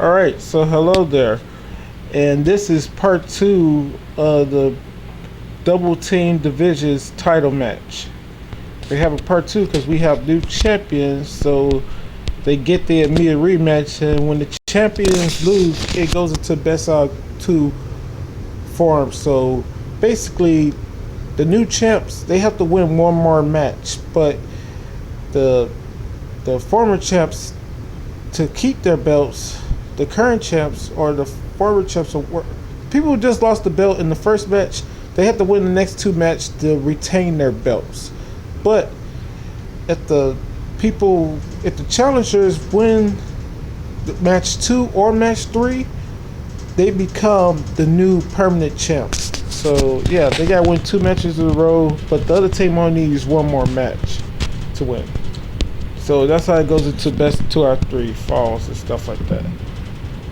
Alright, so hello there. And this is part two of the double team divisions title match. We have a part two because we have new champions, so they get the immediate rematch. And when the champions lose, it goes into best out two form. So basically, the new champs they have to win one more match, but the the former champs to keep their belts, the current champs or the former champs, people who just lost the belt in the first match, they have to win the next two matches to retain their belts. But if the challengers win match two or match three, they become the new permanent champs. So yeah, they gotta win two matches in a row, but the other team only needs one more match to win. So that's how it goes into best two out of three falls and stuff like that.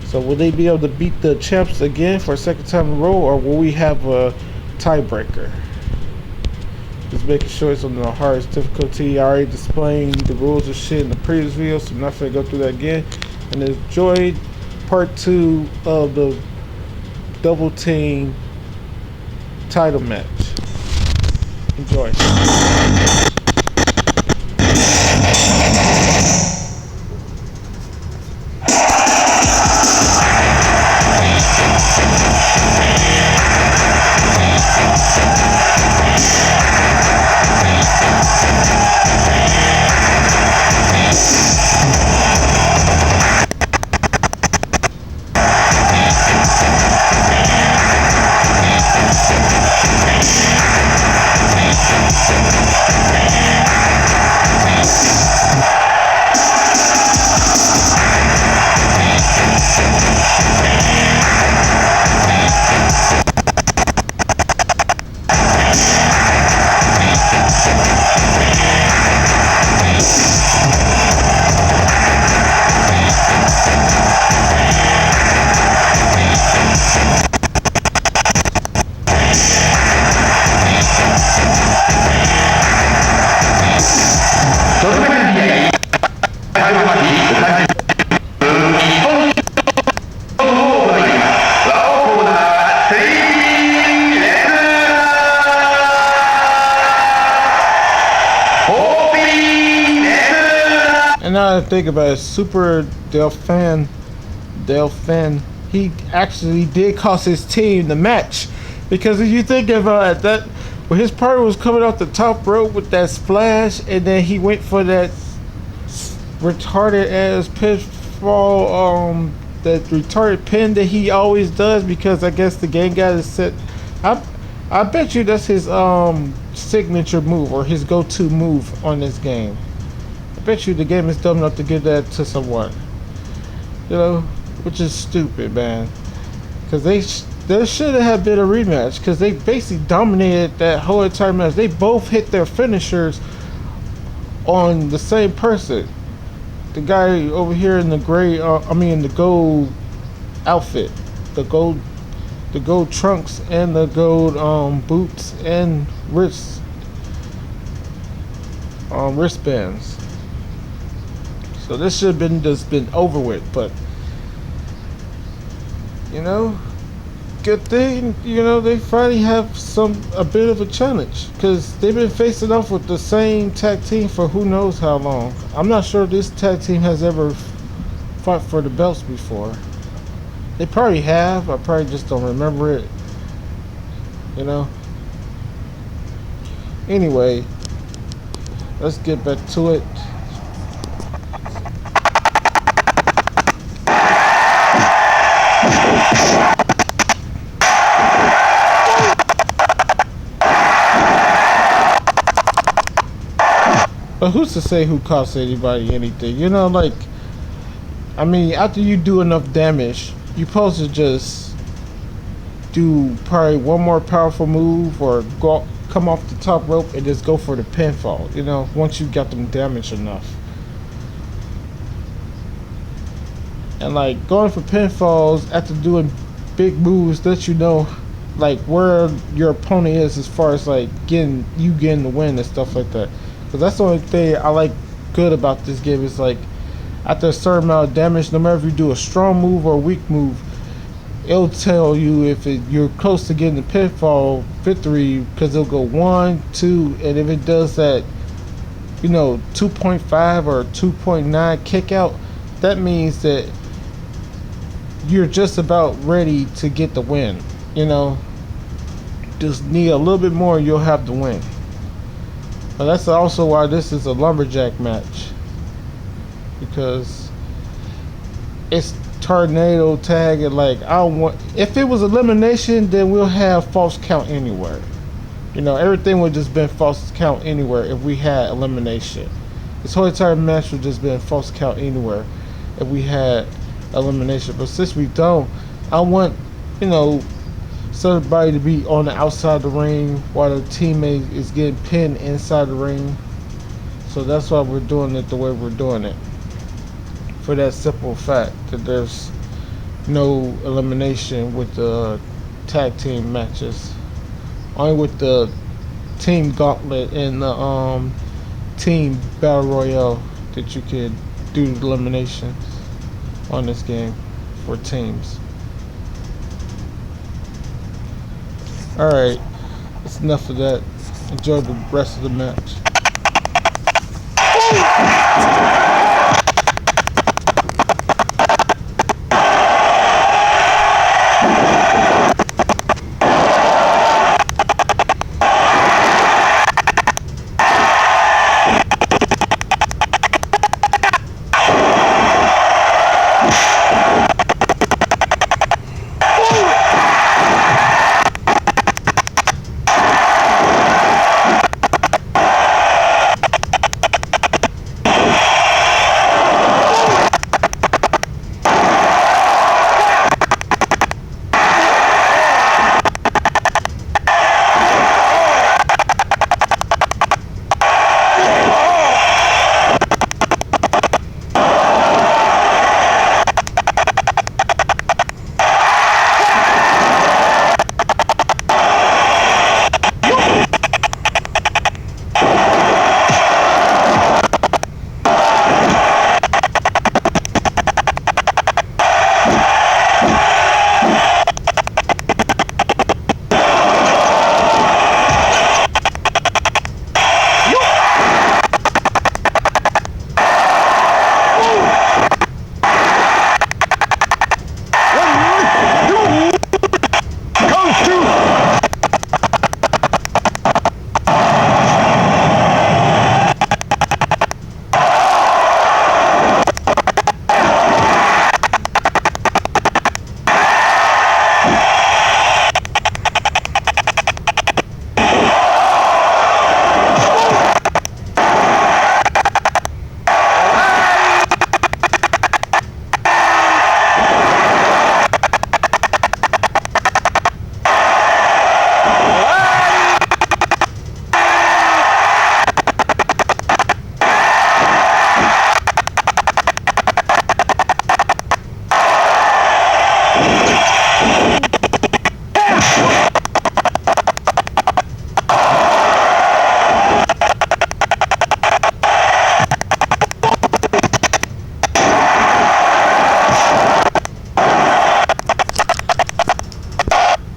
So will they be able to beat the champs again for a second time in a row, or will we have a tiebreaker? Just making sure it's on the hardest difficulty. I already displaying the rules of shit in the previous video, so I'm not gonna go through that again. And enjoy part two of the double team title match. Enjoy. And now that I think about it, Super Delphin, he actually did cost his team the match. Because if you think about that, when his partner was coming off the top rope with that splash, and then he went for that retarded ass pitfall, that retarded pin that he always does, because I guess the game guy is set. I bet you that's his signature move or his go-to move on this game. I bet you the game is dumb enough to give that to someone. You know, which is stupid, man. Because there should have been a rematch, because they basically dominated that whole entire match. They both hit their finishers on the same person. The guy over here in the gray, the gold outfit, the gold trunks and the gold boots and wristbands. So this should have been over with, but good thing they finally have a bit of a challenge, because they've been facing off with the same tag team for who knows how long. I'm not sure this tag team has ever fought for the belts before. They probably have. I probably just don't remember it. Anyway, let's get back to it. But who's to say who costs anybody anything? After you do enough damage, you're supposed to just do probably one more powerful move or come off the top rope and just go for the pinfall, once you got them damaged enough. And going for pinfalls after doing big moves lets you know where your opponent is as far as getting the win and stuff like that. Because that's the only thing I like good about this game is After a certain amount of damage, no matter if you do a strong move or a weak move, it'll tell you if you're close to getting the pitfall victory, because it'll go 1, 2, and if it does that, 2.5 or 2.9 kick out, that means that you're just about ready to get the win. Just need a little bit more, you'll have the win. But that's also why this is a lumberjack match, because it's tornado tag, and if it was elimination, then we'll have false count anywhere. Everything would just been false count anywhere if we had elimination. This whole entire match would just been false count anywhere if we had elimination. But since we don't, I want somebody to be on the outside of the ring while the teammate is getting pinned inside the ring. So that's why we're doing it the way we're doing it, for that simple fact that there's no elimination with the tag team matches. Only with the team gauntlet and the team battle royale that you could do eliminations on this game for teams. Alright, that's enough of that. Enjoy the rest of the match.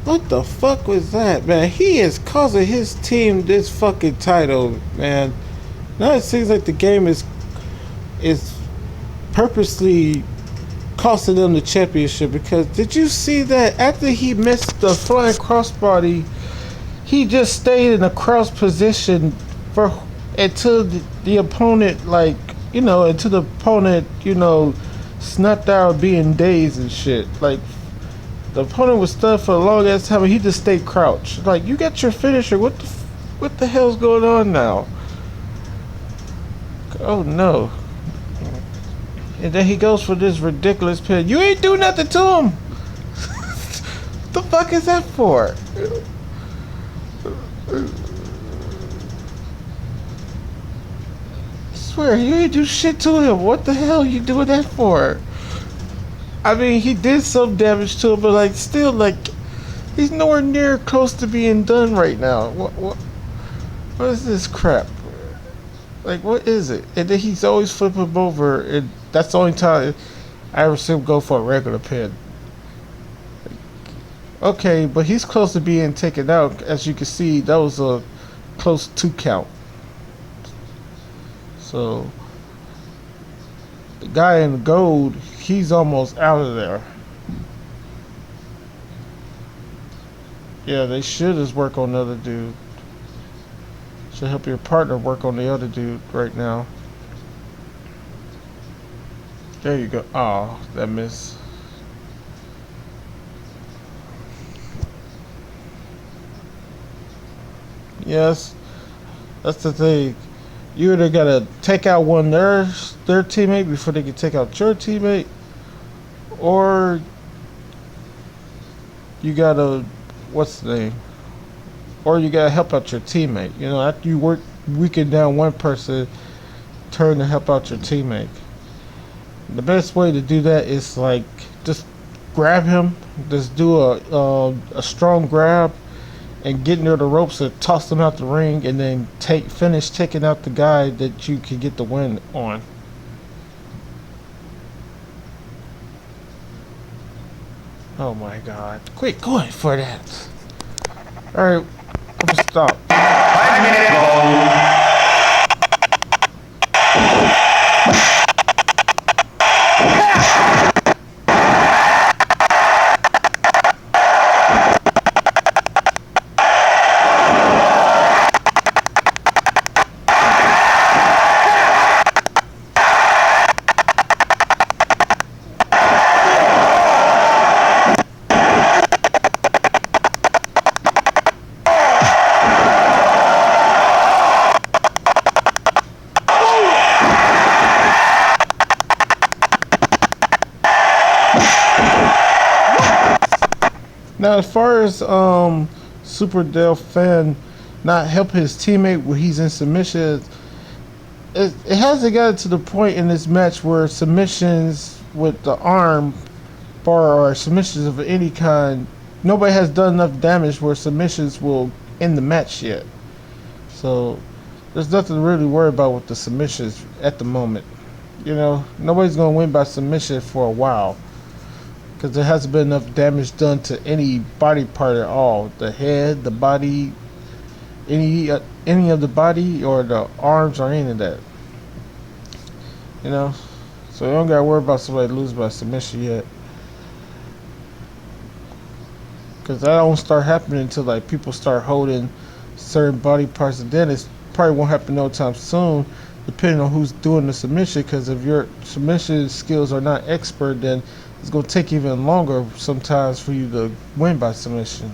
What the fuck was that, man? He is causing his team this fucking title, man. Now it seems like the game is purposely costing them the championship, because did you see that after he missed the flying crossbody, he just stayed in a crouch position for until the opponent, until the opponent, snapped out being dazed and shit. Like, the opponent was stunned for a long ass time and he just stayed crouched. Like, you got your finisher. What the hell's going on now? Oh no. And then he goes for this ridiculous pin. You ain't do nothing to him. What the fuck is that for? I swear, you ain't do shit to him. What the hell are you doing that for? I mean, he did some damage to him, but still, he's nowhere near close to being done right now. What is this crap? What is it? And then he's always flipping him over, and That's the only time I ever see him go for a regular pin. Okay, but he's close to being taken out. As you can see, that was a close 2 count. So the guy in gold, he's almost out of there. Yeah, they should just work on the other dude. Should help your partner work on the other dude right now. There you go. Oh, that missed. Yes, that's the thing. You either gotta take out one their teammate before they can take out your teammate, or you gotta what's the name? Or you gotta help out your teammate. You know, after you weaken down one person, turn to help out your teammate. The best way to do that is like just grab him, just do a strong grab, and get near the ropes and toss them out the ring, and then finish taking out the guy that you can get the win on. Oh my God! Quit going for that. All right, I'm gonna stop. 5-minute goal. Now, as far as Super Del Fan not help his teammate when he's in submission, it hasn't gotten to the point in this match where submissions with the arm bar or submissions of any kind, nobody has done enough damage where submissions will end the match yet. So there's nothing to really worry about with the submissions at the moment. You know, nobody's going to win by submission for a while, because there hasn't been enough damage done to any body part at all. The head, the body, any of the body or the arms or any of that. You know, so you don't gotta worry about somebody losing by submission yet, because that won't start happening until like people start holding certain body parts, and then it probably won't happen no time soon, depending on who's doing the submission. Because if your submission skills are not expert, then it's going to take even longer sometimes for you to win by submission.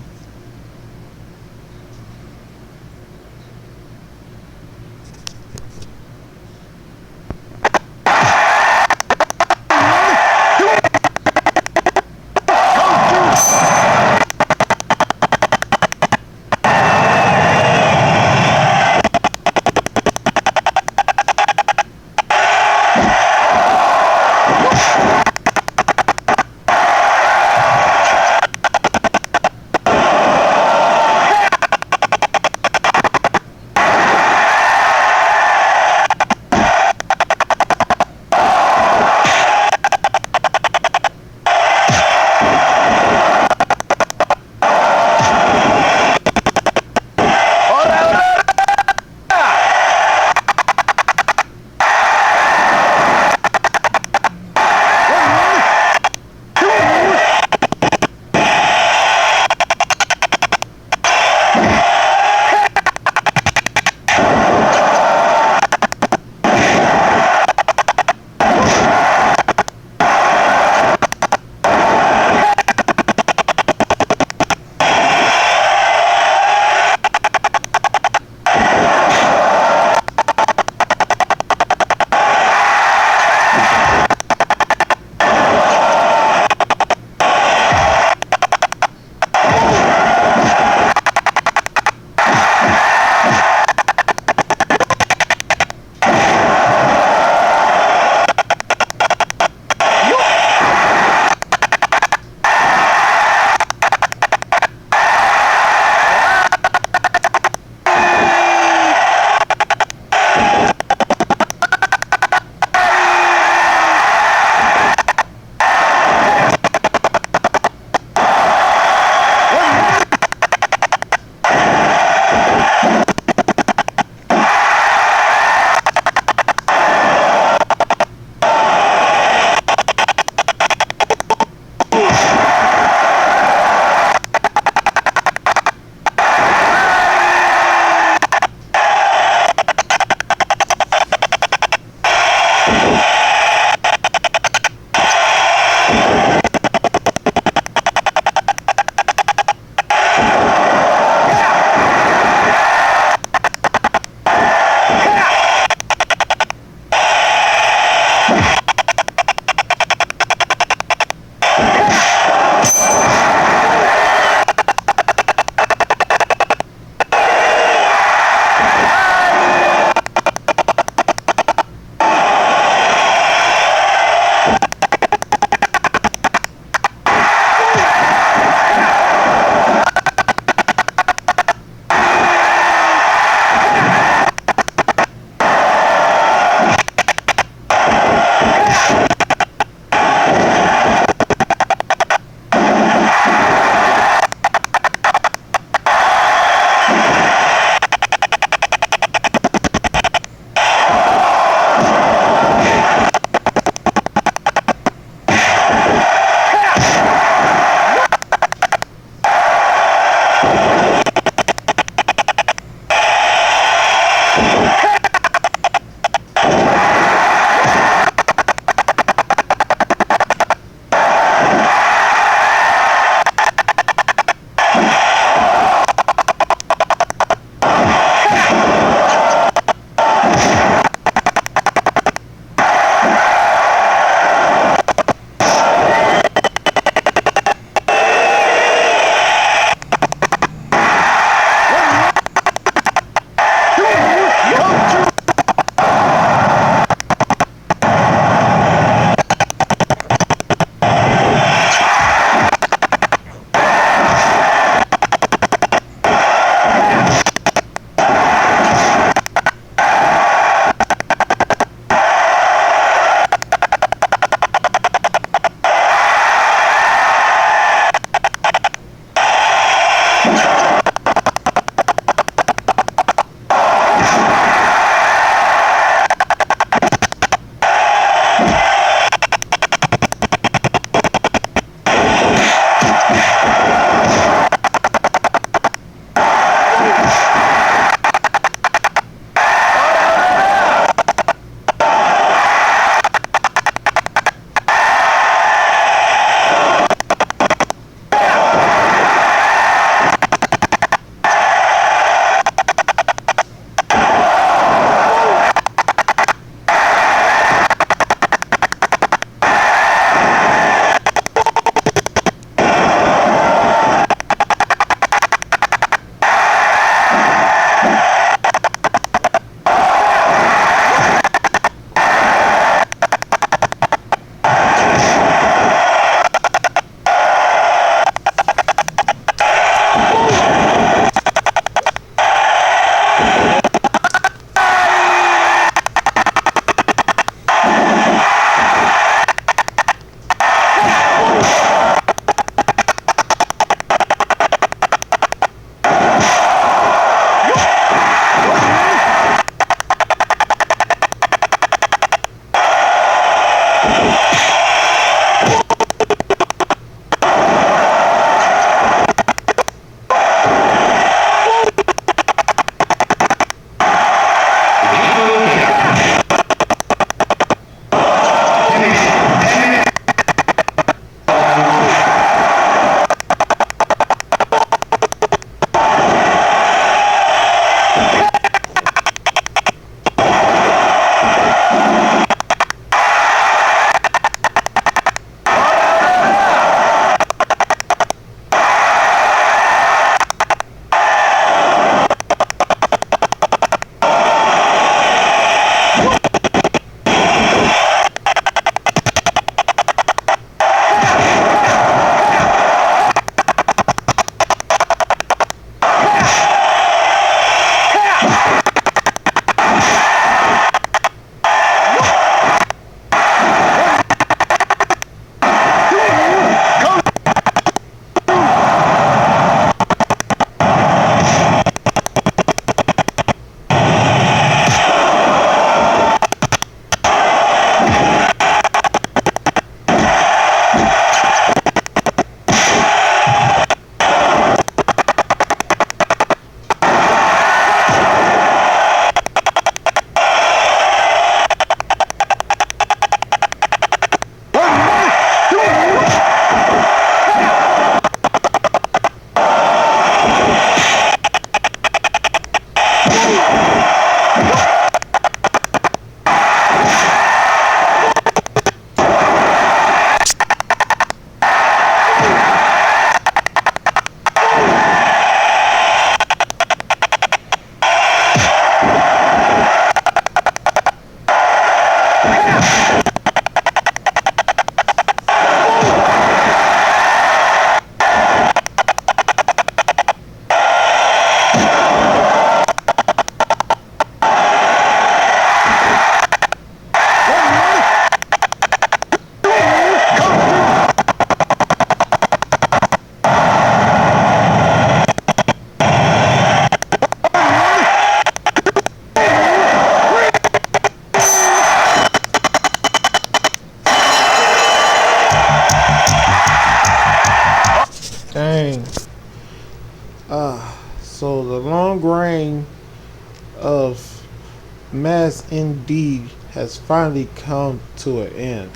has indeed has finally come to an end.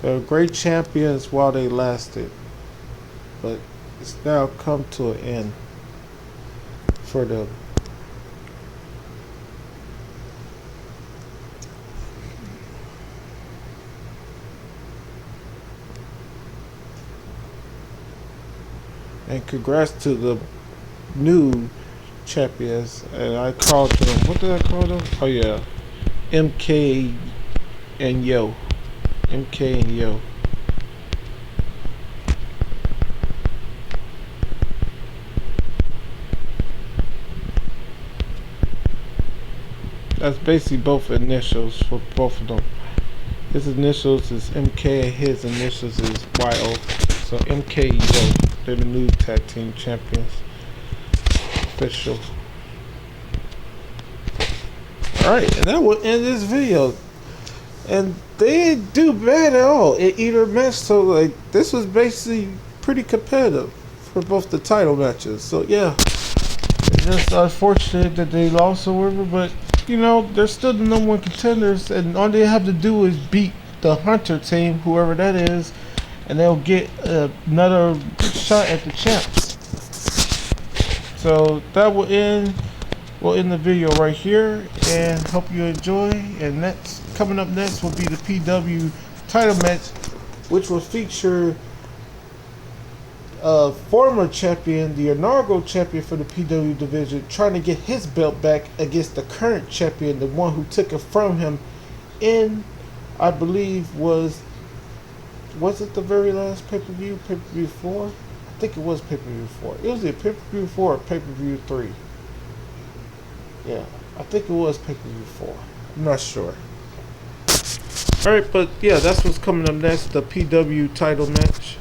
They were great champions while they lasted, but it's now come to an end for them. And congrats to the new champions. And I called them, what did I call them? Oh yeah, MK and Yo. MK and Yo. That's basically both initials for both of them. His initials is MK and his initials is YO. So MK and Yo, they're the new tag team champions. Official. Alright, and that will end this video. And they didn't do bad at all in either match, so like this was basically pretty competitive for both the title matches. So yeah, it's just unfortunate that they lost or whatever, but you know, they're still the number one contenders, and all they have to do is beat the Hunter team, whoever that is, and they'll get another shot at the champs. So that will end. We'll end the video right here, and hope you enjoy. And next, coming up next will be the PW title match, which will feature former champion, the inaugural champion for the PW division, trying to get his belt back against the current champion, the one who took it from him in, I believe, was it the very last pay-per-view? Pay-per-view 4? I think it was pay-per-view 4. It was either pay-per-view 4 or pay-per-view 3. Yeah, I think it was pay-per-view 4. I'm not sure. Alright, but yeah, that's what's coming up next, the PW title match.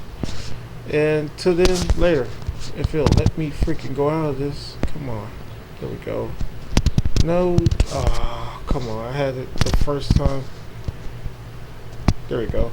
And till then, later. If it'll let me freaking go out of this. Come on. There we go. No. Ah, come on. I had it the first time. There we go.